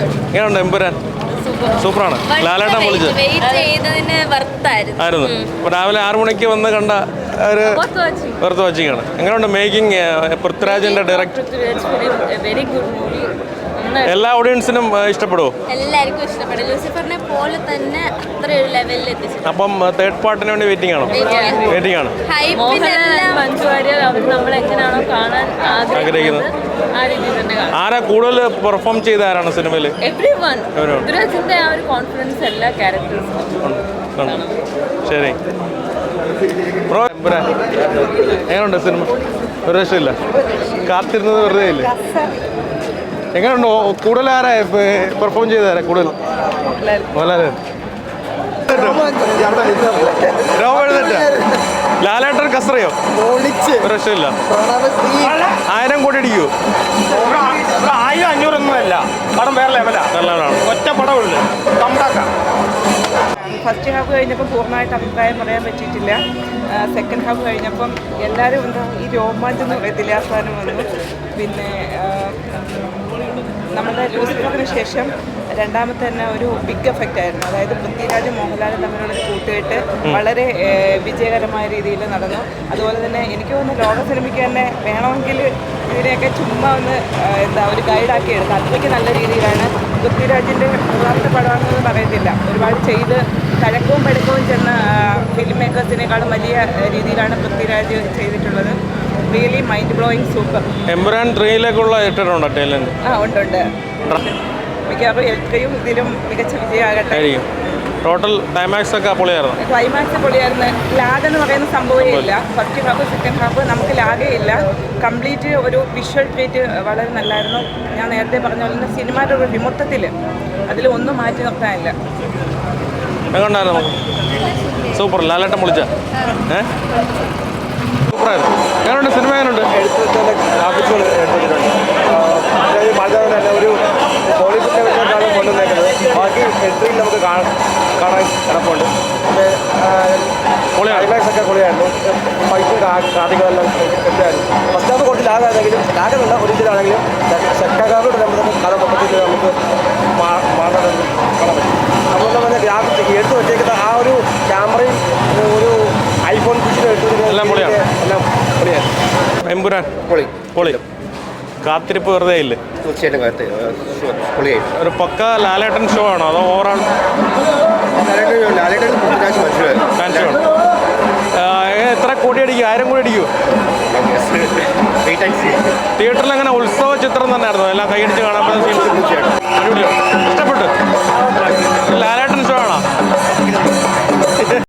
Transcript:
എങ്ങനെയുണ്ട് എമ്പുരാൻ? സൂപ്പറാണ്. ലാലേട്ടൻ വിളിച്ചത് ആയിരുന്നു. ഇപ്പൊ രാവിലെ 6 മണിക്ക് വന്ന് കണ്ട ഒരു വെറുതെ വാച്ചിങ്ങാണ്. എങ്ങനെയുണ്ട് മേക്കിംഗ്? പൃഥ്വിരാജിന്റെ ഡയറക്റ്റ് എല്ലാ ഓഡിയൻസിനും ഇഷ്ടപ്പെടുമോ? എല്ലാവർക്കും ഇഷ്ടപ്പെടും. ലൂസിഫറിനെ പോലെ തന്നെ അത്രയൊരു ലെവലിൽ എത്തിച്ചു. അപ്പം തേർഡ് പാർട്ടിന് വേണ്ടി വെയിറ്റിംഗ് ആണോ? വെയിറ്റിംഗ് ആണ്. ആഗ്രഹിക്കുന്നത് ആരാ കൂടുതൽ പെർഫോം ചെയ്ത ആരാണ് സിനിമയിൽ? ശരി ബ്രോ, എങ്ങനെയുണ്ട് സിനിമ? ഒരു രക്ഷയില്ല, കാത്തിരുന്നത് വെറുതെ ഇല്ല. എങ്ങനെയുണ്ടോ? കൂടുതൽ ആരാ പെർഫോം ചെയ്താരാ കൂടുതൽ? ലാലേട്ടൻ കസറിയോ? ഒരു രക്ഷയില്ല. 1000 കോടി അടിക്കൂ? 1000-500 പടം വേറെ ലെവലാണ്. ഒറ്റ പടമുള്ളൂ. ഫസ്റ്റ് ഹാഫ് കഴിഞ്ഞപ്പം പൂർണ്ണമായിട്ട് അഭിപ്രായം പറയാൻ പറ്റിയിട്ടില്ല. സെക്കൻഡ് ഹാഫ് കഴിഞ്ഞപ്പം എല്ലാവരും എന്താ ഈ രോമാഞ്ചം എന്ന് പറയത്തില്ല, അവസാനം വന്നു. പിന്നെ നമ്മുടെ ലൂസിഫറിന് ശേഷം രണ്ടാമത്തെ തന്നെ ഒരു ബിഗ് എഫക്റ്റ് ആയിരുന്നു. അതായത് പൃഥ്വിരാജും മോഹൻലാലും തമ്മിലുള്ള കൂട്ടുകെട്ട് വളരെ വിജയകരമായ രീതിയിൽ നടന്നു. അതുപോലെ തന്നെ എനിക്ക് തോന്നുന്നു ലോക സിനിമയ്ക്ക് തന്നെ വേണമെങ്കിൽ ഇതിനെയൊക്കെ ചുമ്മാ ഒന്ന് ഒരു ഗൈഡാക്കി എടുക്കുക. അത്രയ്ക്ക് നല്ല രീതിയിലാണ് പൃഥ്വിരാജിൻ്റെ മൂന്നാമത്തെ പടമാണെന്ന് പറയത്തില്ല, ഒരുപാട് ചെയ്ത് കഴക്കവും പഴക്കവും ചെന്ന ഫിലിം മേക്കേഴ്സിനേക്കാളും വലിയ രീതിയിലാണ് പൃഥ്വിരാജ് ചെയ്തിട്ടുള്ളത്. Really mind blowing, super. Empuraan 3-ലേക്കുള്ള ഇട്ടിട്ടുണ്ടോ ടൈലൻഡ്? ഉണ്ട്. മിക്കവാറും എത്രയും ഇതിലും മികച്ച വിജയമാകട്ടെ. ടോട്ടൽ ക്ലൈമാക്സ് ഒക്കെ പൊളിയായിരുന്നു. ക്ലൈമാക്സ് പൊളിയായിരുന്നു. ലാഗ് എന്ന് പറയുന്ന സംഭവമേ ഇല്ല. ഫസ്റ്റ് ഹാഫ് സെക്കൻഡ് ഹാഫ് നമുക്ക് ലാഗേ ഇല്ല. കംപ്ലീറ്റ് ഒരു വിഷ്വൽ ട്രീറ്റ് വളരെ നല്ലായിരുന്നു. ഞാൻ നേരത്തെ പറഞ്ഞ പോലെ തന്നെ സിനിമാറ്റോഗ്രഫി മൊത്തത്തിൽ അതിൽ ഒന്നും മാറ്റി നിർത്താനില്ല. സൂപ്പർ. ലാലേട്ടൻ വിളിച്ച സൂപ്പറായിരുന്നു. എങ്ങനെയുണ്ട് സിനിമ? എങ്ങനെയുണ്ട്? ഒരു ബോളിവുഡിനെ വെച്ചിട്ടാണ് കൊണ്ടുവന്നേക്കുന്നത്. ബാക്കി എൻട്രിയിൽ നമുക്ക് കാണാൻ കിടപ്പുണ്ട്. പിന്നെ ക്ലൈമാക്സ് ഒക്കെ പൊളിയായിരുന്നു. ഫൈറ്റും കാര്യങ്ങളെല്ലാം എന്തായിരുന്നു. ഫസ്റ്റ് ഹാഫ് കുറച്ച് ലാഗാണെങ്കിലും ലാഗെന്നല്ല ഒരിക്കലാണെങ്കിലും സെക്കൻഡ് നമുക്ക് കഥ മൊത്തത്തിൽ നമുക്ക് കാണാൻ പറ്റും. അതുപോലെ തന്നെ ഗ്രാഫിക്സ് എടുത്ത് വെച്ചേക്കുന്ന ആ ഒരു ക്യാമറയും ഒരു ഐഫോൺ എല്ലാം പൊളിയാണ്. എല്ലാം പൊളിയാണ്. എമ്പുരാൻ പൊളി. കാത്തിരിപ്പ് വെറുതെ ഇല്ലേ? തീർച്ചയായിട്ടും പൊളിയായി. ഒരു പക്ക ലാലേട്ടൻ ഷോ ആണോ അതോ ഓവറാൾ? ലാലേട്ടൻ എത്ര കോടി അടിക്കും? 1000 കോടി അടിക്കുമോ? തിയേറ്ററിൽ അങ്ങനെ ഉത്സവ ചിത്രം തന്നെയായിരുന്നു, എല്ലാം കൈയടിച്ച് കാണാൻ പറ്റുന്ന സീൻസ്.